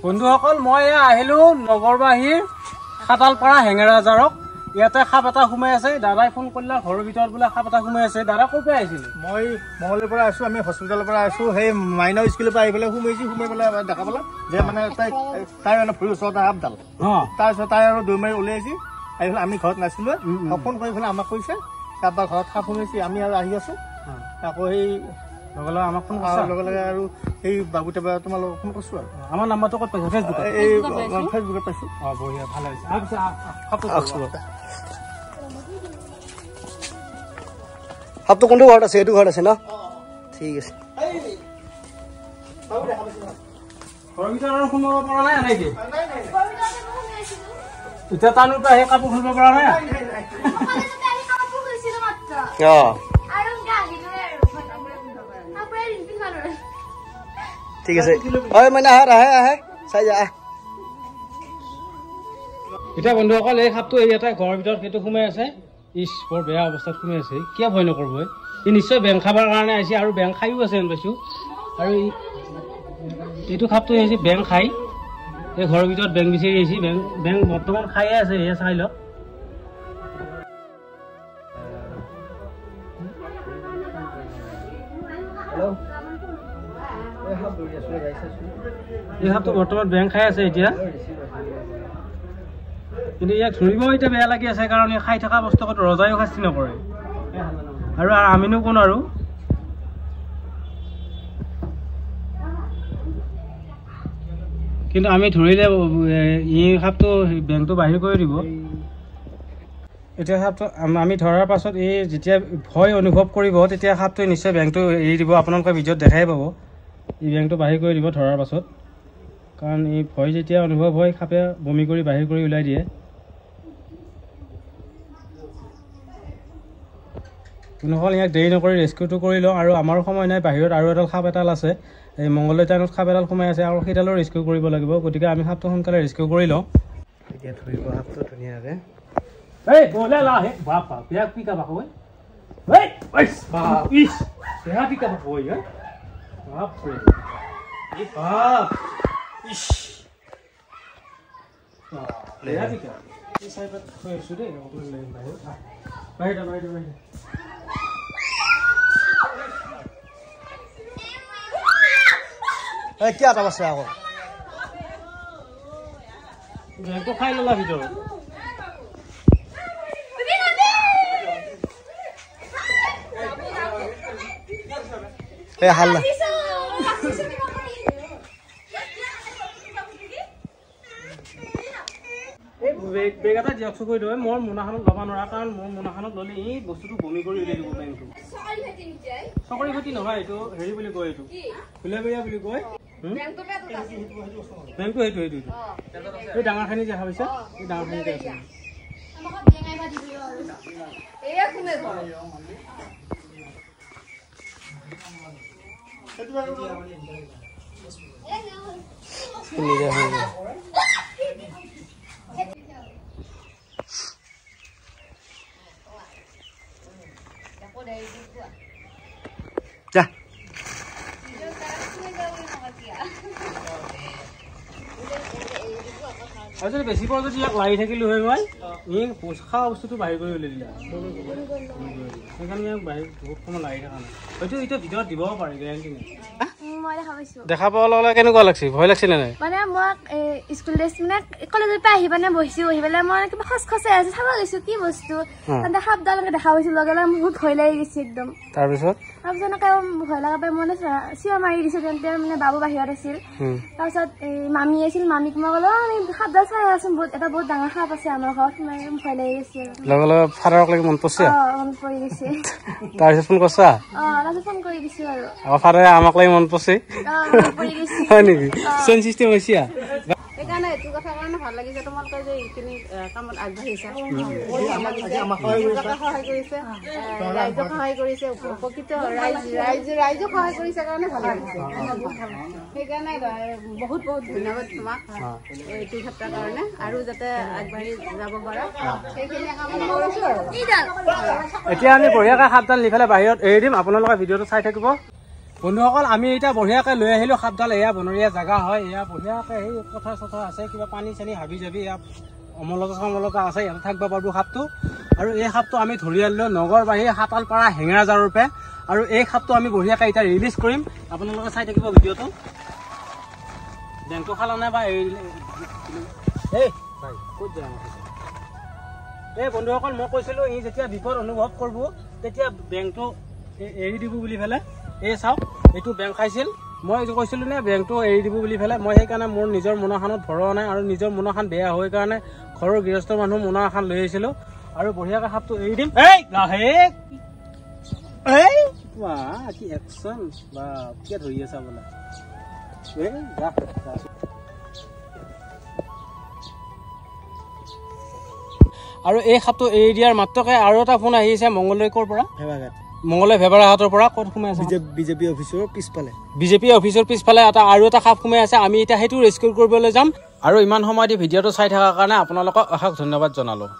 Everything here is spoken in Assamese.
বন্ধুসকল মই আহিলো নগৰবাহীৰ খাতালপাৰা হেঙেৰাজাৰক ইয়াতে সাপ এটা সোমাই আছে দাদাই ফোন কৰিলে ঘৰৰ ভিতৰত বোলে সাপ এটা সোমাই আছে দাদা ক'ৰ পৰা আহিছিল মই মঙ্গলৰ পৰা আছো আমি হস্পিটালৰ পৰা আছো সেই মাইনা স্কুলৰ পৰা আহি পেলাই সোমাই পেলাই দেখা পালা যে মানে তাই মানে ভৰি ওচৰত সাপডাল তাৰপিছত তাই আৰু দৈ মাৰি ওলাইছি আহি পেলাই আমি ঘৰত নাছিলো ফোন কৰি পেলাই আমাক কৈছে কাৰোবাৰ ঘৰত সাপ সোমাইছে আমি আৰু আহি আছো আকৌ সেই লগে লগে আমাক ফোন কৰিছে লগে লগে আৰু এই বাবুতে তোমালোকক ফোন কৰিছো আৰু আমাৰ নাম্বাৰটো ক'ত পাইছে ফেচবুকত এই ফেচবুকত পাইছো বঢ়িয়া ভাল হৈছে সাপটো কোনটো ঘৰত আছে এইটো ঘৰত আছে ন ঠিক আছে ঘৰৰ ভিতৰত সোমাব পৰা নাই নেকি এতিয়া টানুৰ পৰা সেই কাপোৰ খুলিব পৰা নাই ঠিক আছে মানে আহে চাই যা এতিয়া বন্ধুসকল এই সাপটো ইয়াতে ঘৰৰ ভিতৰত সেইটো সোমাই আছে ইচ বৰ বেয়া অৱস্থাত সোমাই আছে কিয় ভয় নকৰিব ই নিশ্চয় বেং খাবৰ কাৰণে আহিছে আৰু বেং খায়ো আছে যেন পাইছোঁ আৰু এইটো সাপটো আহিছে বেং খাই এই ঘৰৰ ভিতৰত বেং বিচাৰি আহিছে বেং বৰ্তমান খায়ে আছে এয়া চাই লওক এই সাপটো বৰ্তমান বেং খাই আছে এতিয়া কিন্তু ইয়াক ধৰিব এতিয়া বেয়া লাগি আছে কাৰণ ই খাই থকা বস্তুত ৰজায়ো শাস্তি নকৰে আৰু আমিনো কোন আৰু কিন্তু আমি ধৰিলে ই সাপটো বেংটো বাহিৰ কৰি দিব এতিয়া সাপটো আমি ধৰাৰ পাছত এই যেতিয়া ভয় অনুভৱ কৰিব তেতিয়া সাপটোৱে নিশ্চয় বেংটো এৰি দিব আপোনালোকে ভিডিঅ'ত দেখাই পাব ই বেংটো বাহিৰ কৰি দিব ধৰাৰ পাছত কাৰণ এই ভয় যেতিয়া অনুভৱ হয় সাপে বমি কৰি বাহিৰ কৰি ওলাই দিয়ে নহ'ল ইয়াক দেৰি নকৰি ৰেস্কিউটো কৰি লওঁ আৰু আমাৰো সময় নাই বাহিৰত আৰু এডাল সাপ এডাল আছে এই মংগলদৈ টাউনত সাপ এডাল সোমাই আছে আৰু সেইডালো ৰেস্কিউ কৰিব লাগিব গতিকে আমি সাপটো সোনকালে ৰেস্কিউ কৰি লওঁ এতিয়া ধৰিব সাপটো ধুনীয়াকৈ এই বলে লা হে বাপা বেয়া পিকা বাকো এই ওইস বাপ ইস বেয়া পিকা বাকো ই বাপ রে এই বাপ ইস বেয়া পিকা এই সাইডত থৈ আছো দেই অকমান লাইন বাইরে এই কি আটাম আছে আকৌ বেংটো খাই ললা ভিতৰত এই হাল্লা বেগ এটা জেক্স কৰি দিওঁ মোৰ মোনাখনত ল'ব নোৱাৰা কাৰণ মোৰ মোনাখনত ল'লে এই বস্তুটো বমি কৰি উলিয়াই দিব বেংটো চকৰি ঘটি নহয় এইটো হেৰি বুলি কয় এইটো ফুলেবেৰীয়া বুলি কয় বেংটো সেইটো এই ডাঙৰখিনি যে ভাবিছে এই ডাঙৰখিনিতে আছে যা আৰু যদি বেছি পৰ যদি ইয়াক লাগি থাকিলো হয় মই ই খোৱা বস্তুটো বাহিৰ কৰি উলিয়াই দিলা সেইকাৰণে ইয়াক বাহিৰ বহুত সময় লাগি থকা নাই হয়তো এতিয়া ভিতৰত দিব পাৰে গেৰাণ্টি নাই দেখা পোৱা লগে কেনেকুৱা লাগছে ভয় লাগছে নে নাই মানে মই স্কুল ড্ৰেছ মানে কলেজৰ পৰা আহি মানে বহি পেলাই মই কিবা খচখচাই আছে চাব গৈছো কি বস্তু তাতে সাপডাল দেখা পাইছো লগে লগে মোৰ বহুত ভয় লাগি গৈছে একদম তাৰপিছত এনেকে ভয় লগা পাই মই চিঞৰ মাৰি দিছো তেন্তে মানে বাবু বাহিৰত আছিল তাৰপিছত মামী আছিল মামীক মই ক'লো সাপডাল চাই আছোন এটা বহুত ডাঙৰ সাপ আছে আমাৰ ঘৰত ভয় লাগি গৈছে লগে লগে ফাদাৰক লাগি মন পৰিছে মন পৰি গৈছে তাৰপিছত ফোন কৰিছা তাৰপিছত ফোন কৰি দিছো আৰু ফাদাৰে আমাক লাগি মন পৰিছে হয় নেকি চেন চিষ্টেম হৈছে সেইকাৰণে এইটো কথা কাৰণে ভাল লাগিছে তোমালোকে যে এইখিনি কামত আগবাঢ়িছা সহায় কৰিছে ৰাইজক সহায় কৰিছে উপকৃত ৰাইজক সহায় কৰিছে কাৰণে ভাল লাগিছে সেইকাৰণে বহুত বহুত ধন্যবাদ তোমাক এইটো ক্ষেত্ৰৰ কাৰণে আৰু যাতে আগবাঢ়ি যাব পাৰা সেইখিনি কামনা কৰিছো আৰু এতিয়া আমি বঢ়িয়াকৈ সাপডাল নি পেলাই বাহিৰত এৰি দিম আপোনালোকে ভিডিঅ'টো চাই থাকিব বন্ধুসকল আমি এতিয়া বঢ়িয়াকৈ লৈ আহিলোঁ সাপডাল। এয়া বনৰীয়া জেগা হয়, এয়া বঢ়িয়াকৈ সেই পথাৰ চথাৰ আছে, কিবা পানী চানী হাবি যাবি, ইয়াত অমলতা চমলতা আছে, ইয়াতে থাকিব পাৰিব সাপটো। আৰু এই সাপটো আমি ধৰি আনিলোঁ নগৰবাহী হাতালপাৰা হেঙেৰাজাৰৰ পৰা। আৰু এই সাপটো আমি বঢ়িয়াকৈ এতিয়া ৰিলিজ কৰিম, আপোনালোকে চাই থাকিব ভিডিঅ'টো। বেংকটো খালা নাই বা ক'ত যায় এই বন্ধুসকল, মই কৈছিলোঁ ই যেতিয়া বিপদ অনুভৱ কৰিব তেতিয়া বেংকটো এৰি দিব বুলি পেলাই। এই চাওক, এইটো বেংক খাইছিল, মই কৈছিলোঁ নে বেংকটো এৰি দিব বুলি পেলাই। মই সেইকাৰণে মোৰ নিজৰ মোনাখনত ভৰোৱা নাই, আৰু নিজৰ মোনাখন বেয়া হৈ কাৰণে ঘৰৰ গৃহস্থ মানুহ মোনা এখন লৈ আহিছিলোঁ। আৰু বঢ়িয়াকৈ সাপটো এৰি দিম। এই লাহে কি একচন বা কিয় ধৰি আছা বোলে। আৰু এই সাপটো এৰি দিয়াৰ মাত্ৰকে আৰু এটা ফোন আহিছে মংগলদৈৰ পৰা, মংগলদৈ ভেবাৰাহাটৰ পৰা। ক'ত সোমাই আছে? বিজেপি অফিচৰ পিছফালে। বিজেপি অফিচৰ পিছফালে আৰু এটা সাপ সোমাই আছে। আমি এতিয়া সেইটো ৰেস্কিউ কৰিবলৈ যাম। আৰু ইমান সময় দি ভিডিঅ'টো চাই থকাৰ কাৰণে আপোনালোকক অশেষ ধন্যবাদ জনালোঁ।